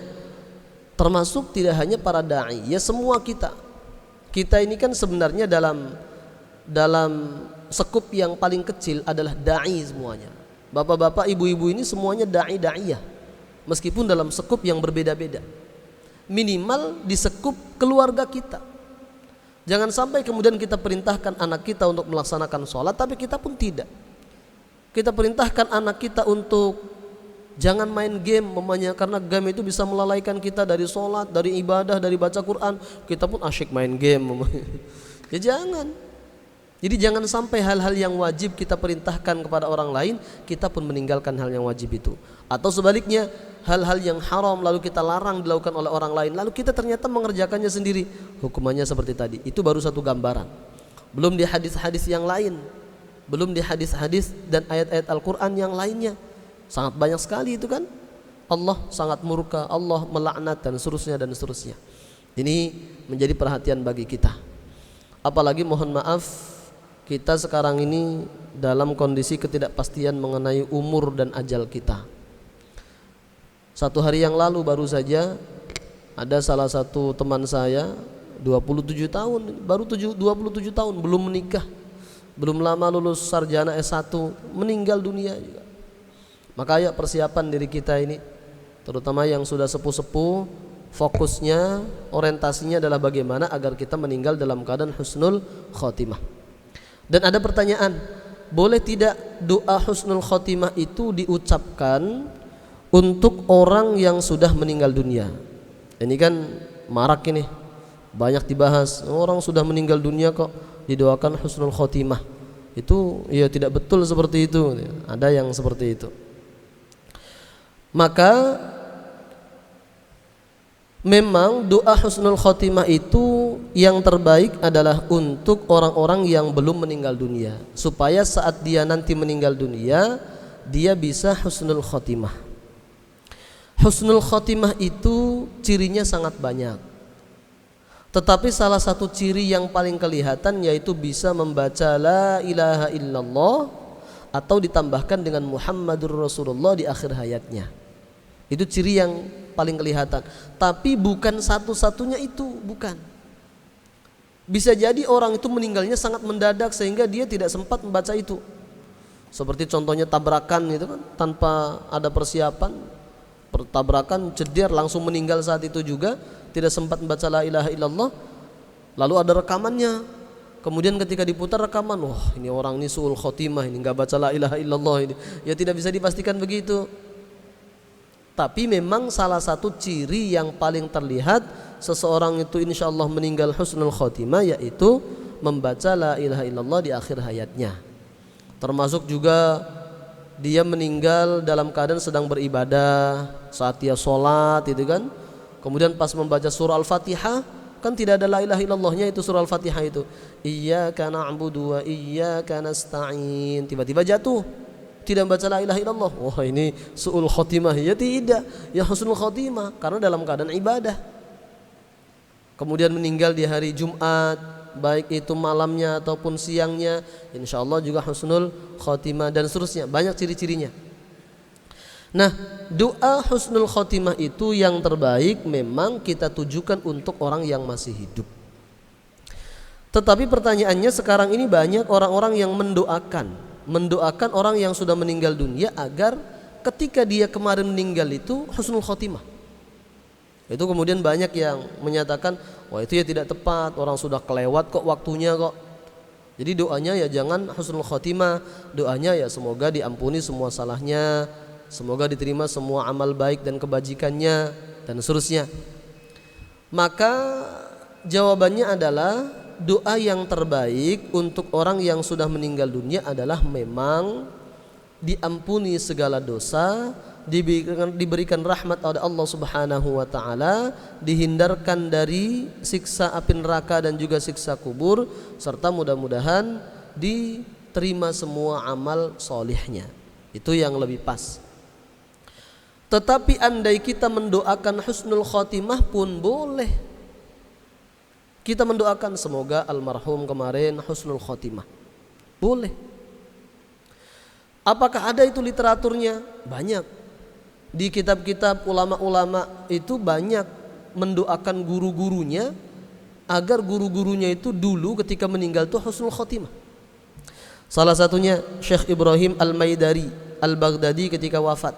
termasuk tidak hanya para dai, ya semua kita. Kita ini kan sebenarnya dalam sekup yang paling kecil adalah dai semuanya. Bapak-bapak, ibu-ibu ini semuanya dai-daiyah. meskipun dalam sekup yang berbeda-beda. Minimal di sekup keluarga kita. Jangan sampai kemudian kita perintahkan anak kita untuk melaksanakan sholat, tapi kita pun tidak. Kita perintahkan anak kita untuk jangan main game, karena game itu bisa melalaikan kita dari sholat, dari ibadah, dari baca Quran. Kita pun asyik main game. Ya jangan. Jadi jangan sampai hal-hal yang wajib kita perintahkan kepada orang lain, kita pun meninggalkan hal yang wajib itu. Atau sebaliknya, hal-hal yang haram lalu kita larang dilakukan oleh orang lain, lalu kita ternyata mengerjakannya sendiri. Hukumannya seperti tadi. Itu baru satu gambaran. Belum di hadis-hadis yang lain, belum di hadis-hadis dan ayat-ayat Al-Quran yang lainnya. Sangat banyak sekali itu kan. Allah sangat murka, Allah melaknat dan seterusnya dan seterusnya. Ini menjadi perhatian bagi kita. Apalagi mohon maaf, kita sekarang ini dalam kondisi ketidakpastian mengenai umur dan ajal kita. Satu hari yang lalu baru saja ada salah satu teman saya 27 tahun, baru 27 tahun, belum menikah, belum lama lulus sarjana S1, meninggal dunia juga. Maka ayo persiapan diri kita ini, terutama yang sudah sepuh-sepuh, fokusnya, orientasinya adalah bagaimana agar kita meninggal dalam keadaan husnul khotimah. Dan ada pertanyaan, boleh tidak doa husnul khotimah itu diucapkan untuk orang yang sudah meninggal dunia? Ini kan marak ini, banyak dibahas. Orang sudah meninggal dunia kok didoakan husnul khotimah. Itu ya tidak betul seperti itu. Ada yang seperti itu. Maka memang doa husnul khotimah itu yang terbaik adalah untuk orang-orang yang belum meninggal dunia, supaya saat dia nanti meninggal dunia dia bisa husnul khotimah. Husnul khotimah itu cirinya sangat banyak, tetapi salah satu ciri yang paling kelihatan yaitu bisa membaca la ilaha illallah atau ditambahkan dengan Muhammadur Rasulullah di akhir hayatnya. Itu ciri yang paling kelihatan. Tapi bukan satu-satunya itu, bukan. Bisa jadi orang itu meninggalnya sangat mendadak sehingga dia tidak sempat membaca itu. Seperti contohnya tabrakan itu kan, tanpa ada persiapan, tabrakan ceder langsung meninggal saat itu juga, tidak sempat membaca la ilaha illallah. Lalu ada rekamannya. Kemudian ketika diputar rekaman, wah ini orang ini suul khotimah, ini enggak baca la ilaha illallah ini. Ya tidak bisa dipastikan begitu. Tapi memang salah satu ciri yang paling terlihat seseorang itu insya Allah meninggal husnul khotimah yaitu membaca la ilaha illallah di akhir hayatnya. Termasuk juga dia meninggal dalam keadaan sedang beribadah, saat dia sholat itu kan. Kemudian pas membaca surah Al-Fatihah, kan tidak ada la ilaha illallahnya itu surah Al-Fatihah itu. Iyyaka na'budu wa iyyaka nasta'in. Tiba-tiba jatuh, tidak membaca la ilaha illallah. Wah ini su'ul khotimah. Ya tidak, ya husnul khotimah, karena dalam keadaan ibadah. Kemudian meninggal di hari Jumat, baik itu malamnya ataupun siangnya, insya Allah juga husnul khotimah dan seterusnya. Banyak ciri-cirinya. Nah, doa husnul khotimah itu yang terbaik memang kita tujukan untuk orang yang masih hidup. Tetapi pertanyaannya sekarang ini banyak orang-orang yang mendoakan orang yang sudah meninggal dunia agar ketika dia kemarin meninggal itu husnul khotimah. Itu kemudian banyak yang menyatakan, wah itu ya tidak tepat, orang sudah kelewat kok waktunya kok. Jadi doanya ya jangan husnul khotimah, doanya ya semoga diampuni semua salahnya, semoga diterima semua amal baik dan kebajikannya dan seterusnya. Maka jawabannya adalah doa yang terbaik untuk orang yang sudah meninggal dunia adalah memang diampuni segala dosa, diberikan rahmat oleh Allah Subhanahu wa taala, dihindarkan dari siksa api neraka dan juga siksa kubur, serta mudah-mudahan diterima semua amal solihnya. Itu yang lebih pas. Tetapi andai kita mendoakan husnul khotimah pun boleh. Kita mendoakan semoga almarhum kemarin husnul khotimah. Boleh. Apakah ada itu literaturnya? Banyak. Di kitab-kitab ulama-ulama itu banyak mendoakan guru-gurunya agar guru-gurunya itu dulu ketika meninggal itu husnul khotimah. Salah satunya Syekh Ibrahim Al-Maidari Al-Baghdadi ketika wafat.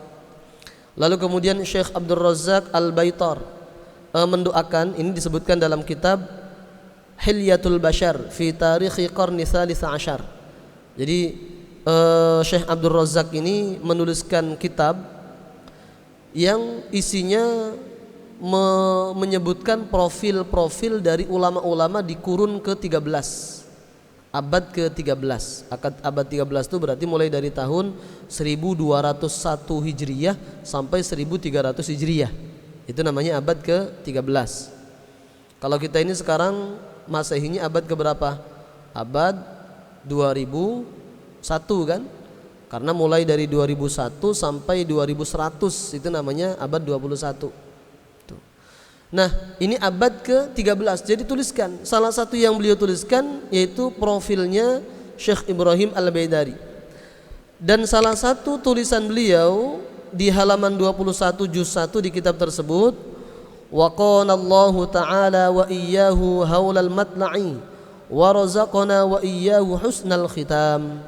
Lalu kemudian Syekh Abdul Razak Al-Baitar mendoakan, ini disebutkan dalam kitab Hilyatul Bashar fi Tarikhi Qarni Tsalits Asyar. Jadi Syekh Abdul Razak ini menuliskan kitab yang isinya menyebutkan profil-profil dari ulama-ulama di kurun ke-13, abad ke-13. Abad 13 itu berarti mulai dari tahun 1201 Hijriyah sampai 1300 Hijriyah. Itu namanya abad ke-13. Kalau kita ini sekarang Masehinya abad keberapa? Abad 2001 kan? Karena mulai dari 2001 sampai 2100 itu namanya abad 21. Tuh. Nah, ini abad ke-13. Jadi tuliskan. Salah satu yang beliau tuliskan yaitu profilnya Syekh Ibrahim Al-Baidari. Dan salah satu tulisan beliau di halaman 21 juz 1 di kitab tersebut, wa qala Allahu ta'ala wa iyyahu haulal matla'i wa razaqana wa iyyahu husnal khitam.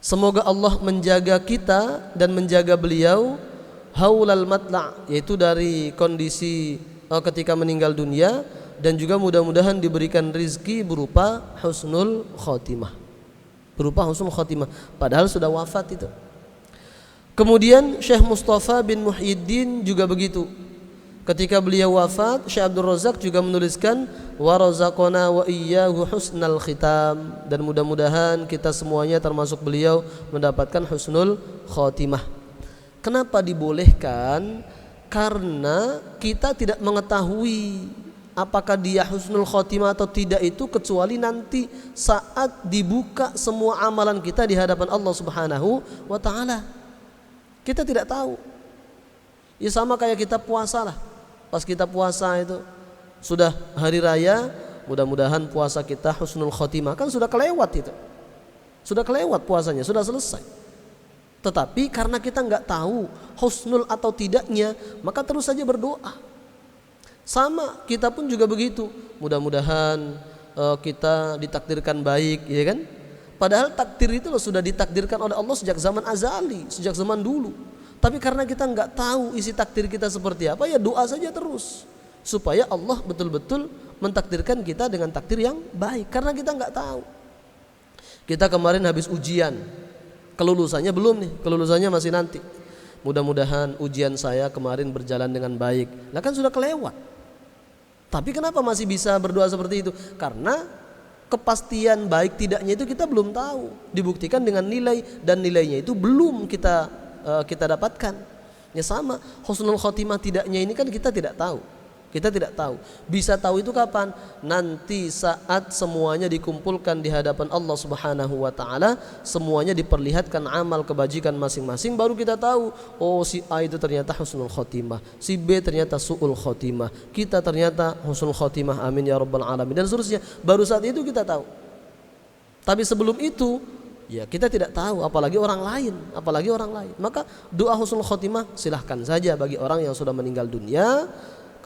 Semoga Allah menjaga kita dan menjaga beliau haulal matla', yaitu dari kondisi ketika meninggal dunia, dan juga mudah-mudahan diberikan rizki berupa husnul khotimah. Berupa husnul khotimah, padahal sudah wafat itu. Kemudian Syekh Mustafa bin Muhyiddin juga begitu. Ketika beliau wafat, Syekh Abdul Razak juga menuliskan wa razaqana wa iyyahu husnal khitam, dan mudah-mudahan kita semuanya termasuk beliau mendapatkan husnul khotimah. Kenapa dibolehkan? Karena kita tidak mengetahui apakah dia husnul khotimah atau tidak itu kecuali nanti saat dibuka semua amalan kita di hadapan Allah Subhanahu wa taala. Kita tidak tahu. Ya sama kayak kita puasa lah. Pas kita puasa itu sudah hari raya, mudah-mudahan puasa kita husnul khotimah, kan sudah kelewat itu. Sudah kelewat puasanya, sudah selesai. Tetapi karena kita nggak tahu husnul atau tidaknya, maka terus saja berdoa. Sama kita pun juga begitu. Mudah-mudahan kita ditakdirkan baik, ya kan? Padahal takdir itu loh sudah ditakdirkan oleh Allah sejak zaman azali, sejak zaman dulu. Tapi karena kita nggak tahu isi takdir kita seperti apa, ya doa saja terus supaya Allah betul-betul mentakdirkan kita dengan takdir yang baik. Karena kita nggak tahu. Kita kemarin habis ujian, kelulusannya belum nih, kelulusannya masih nanti. Mudah-mudahan ujian saya kemarin berjalan dengan baik. Lah kan sudah kelewat. Tapi kenapa masih bisa berdoa seperti itu? Karena kepastian baik tidaknya itu kita belum tahu. Dibuktikan dengan nilai, dan nilainya itu belum kita dapatkan. Ya sama, husnul khotimah tidaknya ini kan kita tidak tahu. Kita tidak tahu. Bisa tahu itu kapan? Nanti saat semuanya dikumpulkan di hadapan Allah Subhanahu wa taala, semuanya diperlihatkan amal kebajikan masing-masing, baru kita tahu, oh si A itu ternyata husnul khotimah, si B ternyata su'ul khotimah, kita ternyata husnul khotimah, amin ya rabbal alamin, dan seterusnya. Baru saat itu kita tahu. Tapi sebelum itu ya kita tidak tahu, apalagi orang lain. Maka doa husnul khotimah silahkan saja bagi orang yang sudah meninggal dunia.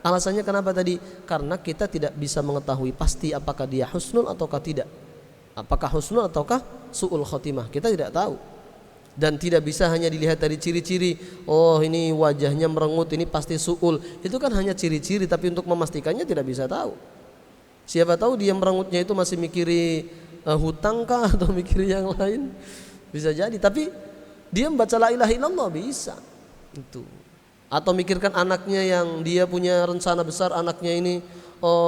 Alasannya kenapa tadi? Karena kita tidak bisa mengetahui pasti apakah dia husnul ataukah tidak. Apakah husnul ataukah su'ul khotimah, kita tidak tahu. Dan tidak bisa hanya dilihat dari ciri-ciri, oh ini wajahnya merengut, ini pasti su'ul. Itu kan hanya ciri-ciri, tapi untuk memastikannya tidak bisa tahu. Siapa tahu dia merengutnya itu masih mikiri hutang kah atau mikiri yang lain, bisa jadi. Tapi dia membaca la ilaha illallah bisa itu. Atau mikirkan anaknya yang dia punya rencana besar, anaknya ini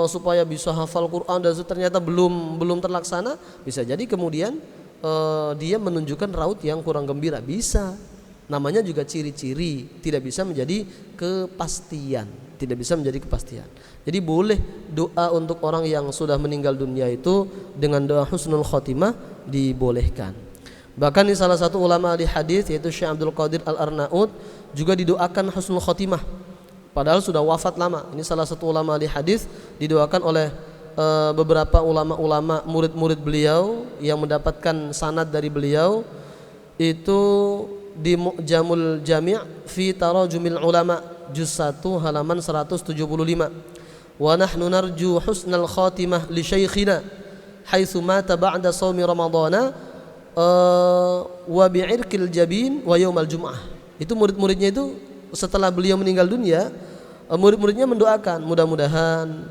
supaya bisa hafal Quran, dan ternyata belum terlaksana, bisa jadi kemudian dia menunjukkan raut yang kurang gembira, bisa. Namanya juga ciri-ciri, tidak bisa menjadi kepastian, Jadi boleh doa untuk orang yang sudah meninggal dunia itu dengan doa husnul khotimah dibolehkan. Bahkan di salah satu ulama ahli hadis yaitu Syekh Abdul Qadir Al-Arnaud juga didoakan husnul khotimah, padahal sudah wafat lama. Ini salah satu ulama ahli hadis didoakan oleh beberapa ulama-ulama murid-murid beliau yang mendapatkan sanad dari beliau, itu di Mu'jamul Jami' fi Tarajumil Ulama juz 1 halaman 175. Wa nahnu narju husnal khatimah li syekhina haitsu mata ba'da shaumi ramadhana wa bi'irkil jabin wa yaumal jum'ah. Itu murid-muridnya itu setelah beliau meninggal dunia, murid-muridnya mendoakan mudah-mudahan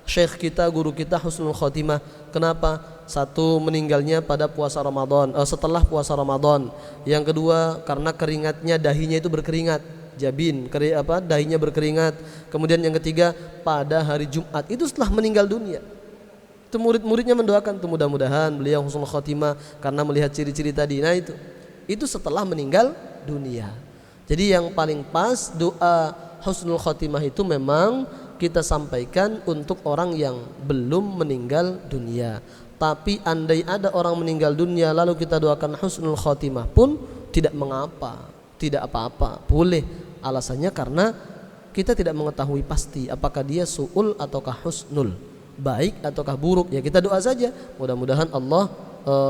syekh kita, guru kita husnul khotimah. Kenapa? Satu, meninggalnya pada puasa Ramadan, setelah puasa Ramadan. Yang kedua, karena keringatnya, dahinya itu berkeringat, jabin, dahinya berkeringat. Kemudian yang ketiga, pada hari Jumat, itu setelah meninggal dunia. Itu murid-muridnya mendoakan tuh, mudah-mudahan beliau husnul khotimah karena melihat ciri-ciri tadi. Nah itu setelah meninggal dunia. Jadi yang paling pas doa husnul khotimah itu memang kita sampaikan untuk orang yang belum meninggal dunia. Tapi andai ada orang meninggal dunia lalu kita doakan husnul khotimah pun tidak mengapa, tidak apa-apa, boleh. Alasannya karena kita tidak mengetahui pasti apakah dia su'ul ataukah husnul, baik ataukah buruk. Ya kita doa saja, mudah-mudahan Allah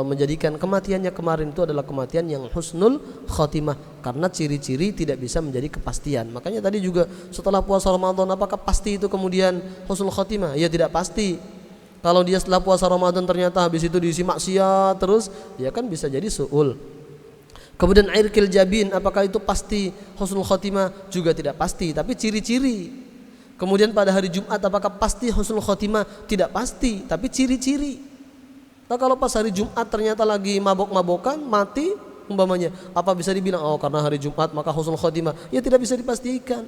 menjadikan kematiannya kemarin itu adalah kematian yang husnul khotimah, karena ciri-ciri tidak bisa menjadi kepastian. Makanya tadi juga setelah puasa Ramadan apakah pasti itu kemudian husnul khotimah? Ya tidak pasti. Kalau dia setelah puasa Ramadan ternyata habis itu diisi maksiat terus, ya kan bisa jadi su'ul. Kemudian irqil jabin, apakah itu pasti husnul khotimah? Juga tidak pasti, tapi ciri-ciri. Kemudian pada hari Jumat apakah pasti husnul khotimah? Tidak pasti, tapi ciri-ciri. Nah kalau pas hari Jumat ternyata lagi mabok-mabokan mati umpamanya, apa bisa dibilang oh karena hari Jumat maka husnul khotimah? Ya tidak bisa dipastikan.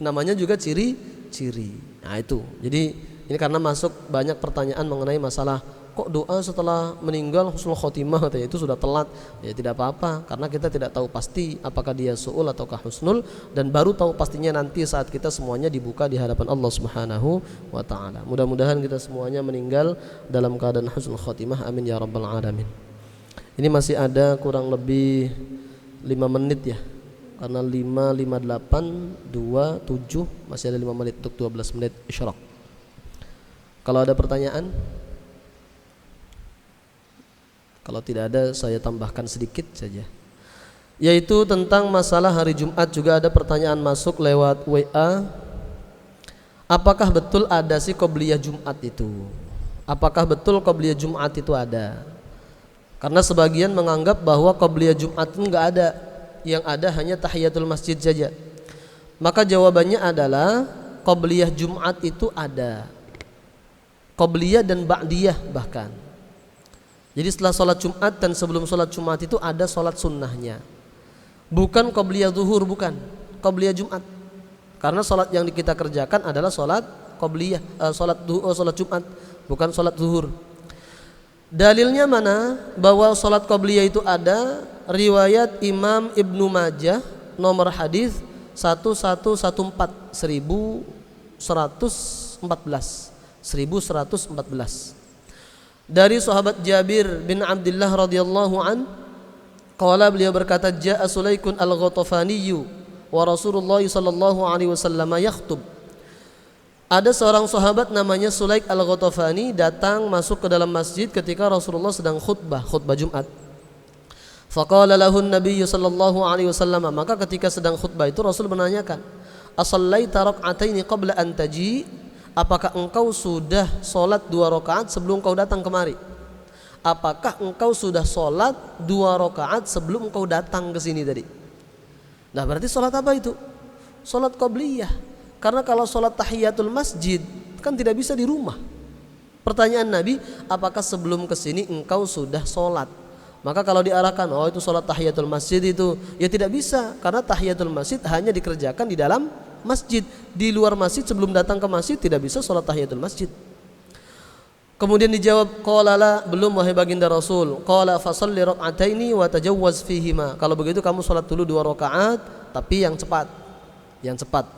Namanya juga ciri-ciri. Nah itu. Jadi ini karena masuk banyak pertanyaan mengenai masalah kok doa setelah meninggal husnul khotimah, katanya itu sudah telat. Ya tidak apa-apa, karena kita tidak tahu pasti apakah dia su'ul ataukah husnul, dan baru tahu pastinya nanti saat kita semuanya dibuka di hadapan Allah Subhanahu wa taala. Mudah-mudahan kita semuanya meninggal dalam keadaan husnul khotimah, amin ya rabbal alamin. Ini masih ada kurang lebih 5 menit ya. Karena 5, 58, 2, 7 masih ada 5 menit untuk 12 menit isyraq. Kalau ada pertanyaan? Kalau tidak ada saya tambahkan sedikit saja, yaitu tentang masalah hari Jumat. Juga ada pertanyaan masuk lewat WA. Apakah betul ada sih qobliyah Jumat itu? Apakah betul qobliyah Jumat itu ada? Karena sebagian menganggap bahwa qobliyah Jumat itu enggak ada, yang ada hanya tahiyatul masjid saja. Maka jawabannya adalah qobliyah Jumat itu ada, qobliyah dan ba'diyah bahkan. Jadi setelah sholat Jumat dan sebelum sholat Jumat itu ada sholat sunnahnya. Bukan qobliyah zuhur, bukan qobliyah Jumat. Karena sholat yang kita kerjakan adalah sholat qobliyah, sholat Jumat, bukan sholat zuhur. Dalilnya mana bahwa sholat qobliyah itu ada? Riwayat Imam Ibnu Majah nomor hadis 1114 dari sahabat Jabir bin Abdullah radhiyallahu an, qala, beliau berkata, jaa Sulaikun al-Ghatafani wa Rasulullah sallallahu alaihi wasallam yakhtub. Ada seorang sahabat namanya Sulaik al-Ghatafani datang masuk ke dalam masjid ketika Rasulullah sedang khutbah Jumat. Faqala lahu an-nabiy sallallahu alaihi wasallam, maka ketika sedang khutbah itu Rasul menanyakan, asallaita rak'ataini qabla an taji? Apakah engkau sudah sholat 2 rakaat sebelum engkau datang kemari? Apakah engkau sudah sholat 2 rakaat sebelum engkau datang ke sini tadi? Nah berarti sholat apa itu? Sholat qobliyah. Karena kalau sholat tahiyatul masjid kan tidak bisa di rumah. Pertanyaan Nabi, apakah sebelum ke sini engkau sudah sholat? Maka kalau diarahkan, oh itu sholat tahiyatul masjid itu, ya tidak bisa, karena tahiyatul masjid hanya dikerjakan di dalam masjid. Di luar masjid sebelum datang ke masjid tidak bisa sholat tahiyatul masjid. Kemudian dijawab, qala la, belum wahai baginda Rasul. Qala fasalli rak'ataini wa tajawwaz fihima. Kalau begitu kamu sholat dulu 2 rakaat tapi yang cepat,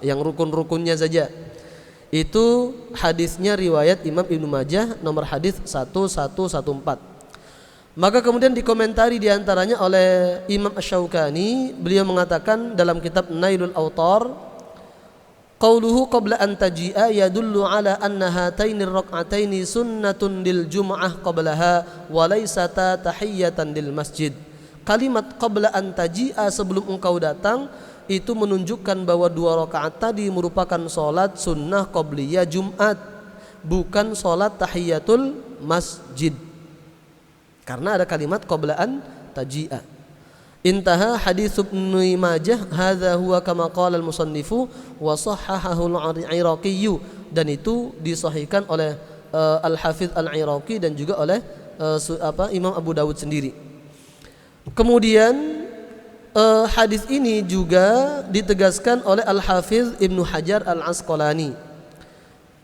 yang rukun-rukunnya saja. Itu hadisnya riwayat Imam Ibnu Majah nomor hadis 1114. Maka kemudian dikomentari diantaranya oleh Imam Asy-Syaukani, beliau mengatakan dalam kitab Nailul Awtar, qauluhu qabla an taji'a yadullu ala anna hataini rak'ataini sunnatun lil jum'ah qablaha wa laysata tahiyyatan lil masjid. Kalimat qabla an taji'a, sebelum engkau datang, itu menunjukkan bahwa 2 rakaat tadi merupakan salat sunnah qabliyah Jumat, bukan salat tahiyatul masjid. Karena ada kalimat qabla an taji'a. Intaha hadits Ibnu Majah hadza huwa kama qala al-musannifu wa sahhahahu al-Iraqi, dan itu disahihkan oleh Al-Hafidz Al-Iraqi dan juga oleh Imam Abu Dawud sendiri. Kemudian hadis ini juga ditegaskan oleh Al-Hafidz Ibnu Hajar Al-Asqalani.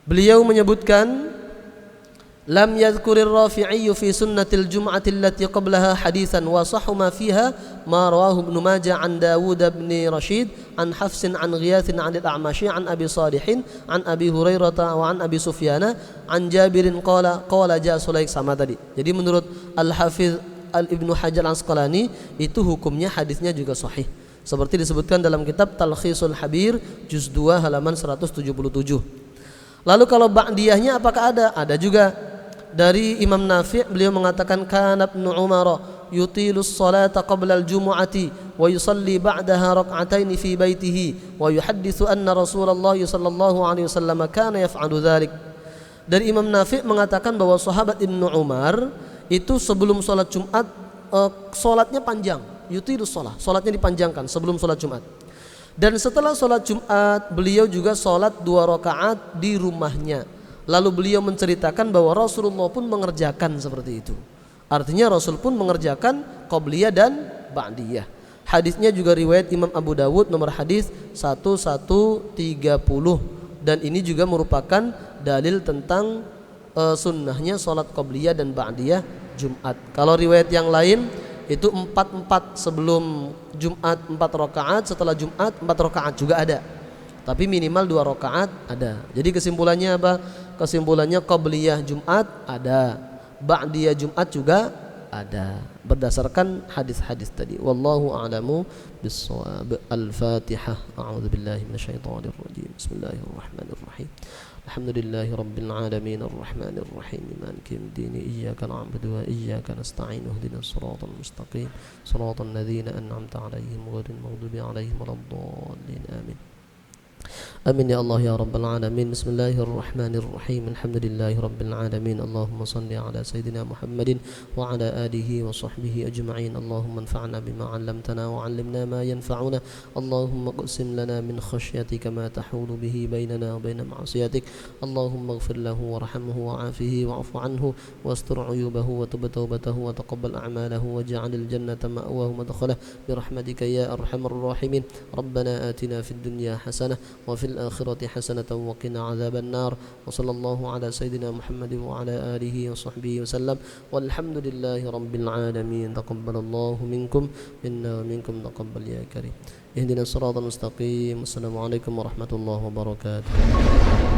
Beliau menyebutkan lam yadhkurir Rafi'i fi sunnatil jum'ati allati qablaha haditsan wa sahhu ma fiha ma rawahu Ibnu Majah an Dawud bin Rashid an Hafsin an Ghiyathin an al-A'mashi an Abi Salihin an Abi Hurairah wa an Abi Sufyana an Jabirin qala ja Sulaik, sama tadi. Jadi menurut Al-Hafidz Ibnu Hajar Al-Asqalani itu hukumnya hadisnya juga sahih, seperti disebutkan dalam kitab Talkhisul Habir juz 2 halaman 177. Lalu kalau ba'diyahnya apakah ada? Ada juga. Dari Imam Nafi', beliau mengatakan kana Ibnu Umar yutilus salata qabla al-jumu'ati wa yusalli ba'daha rak'atain fi baitihi wa yuhadditsu anna Rasulullah sallallahu alaihi wasallam kana yaf'alu dzalik. Dari Imam Nafi' mengatakan bahwa sahabat Ibnu Umar itu sebelum sholat Jumat sholatnya panjang, yutilus sholat, sholatnya dipanjangkan sebelum sholat Jumat. Dan setelah sholat Jumat beliau juga sholat 2 rakaat di rumahnya. Lalu beliau menceritakan bahwa Rasulullah pun mengerjakan seperti itu. Artinya Rasul pun mengerjakan qobliyah dan ba'diyah. Hadisnya juga riwayat Imam Abu Dawud nomor hadis 1130, dan ini juga merupakan dalil tentang sunnahnya sholat qobliyah dan ba'diyah Jumat. Kalau riwayat yang lain itu 4 sebelum Jumat 4 rakaat, setelah Jumat 4 rakaat juga ada. Tapi minimal 2 rakaat ada. Jadi kesimpulannya apa? Kesimpulannya qobliyah Jumat ada, ba'diyah Jumat juga ada, berdasarkan hadis-hadis tadi. Wallahu a'lamu bis-shawab. Al-Fatihah. A'udzubillahi minasyaitonir rajim. Bismillahirrahmanirrahim. Alhamdulillahi rabbil alamin arrahmanir rahim maliki yaumiddin iyyaka na'budu wa iyyaka nasta'in ihdinas siratal mustaqim siratal ladzina an'amta 'alaihim ghairil maghdubi 'alaihim waladdallin amin. Amin ya Allah ya Rabbal Alamin. Bismillahirrahmanirrahim. Alhamdulillahi Rabbil Alamin. Allahumma salli ala Sayyidina Muhammadin wa ala alihi wa sahbihi ajma'in. Allahumma anfa'na bima 'allamtana wa 'allimna ma yanfa'una. Allahumma qsim lana min khashyatika ma tahulu bihi bainana wa bain ma'siyatik. Allahumma ighfir lahu warhamhu wa'afihi wa'fu anhu wastur 'uyubahu wa tub tawbatahu wa taqabbal a'malahu waj'alil jannata ma'wahu madkhalahu bi rahmatika ya arhamar rahimin. Rabbana atina fid dunya hasanah wa fil akhirati hasanatan wa qina adzaban nar. Wa sallallahu ala sayyidina Muhammad wa ala alihi wa sahbihi wa sallam. Walhamdulillahi rabbil alamin. Taqabbalallahu minkum minna wa minkum taqabbal ya karim. Ihdinas siratal mustaqim. Assalamualaikum warahmatullahi wabarakatuh.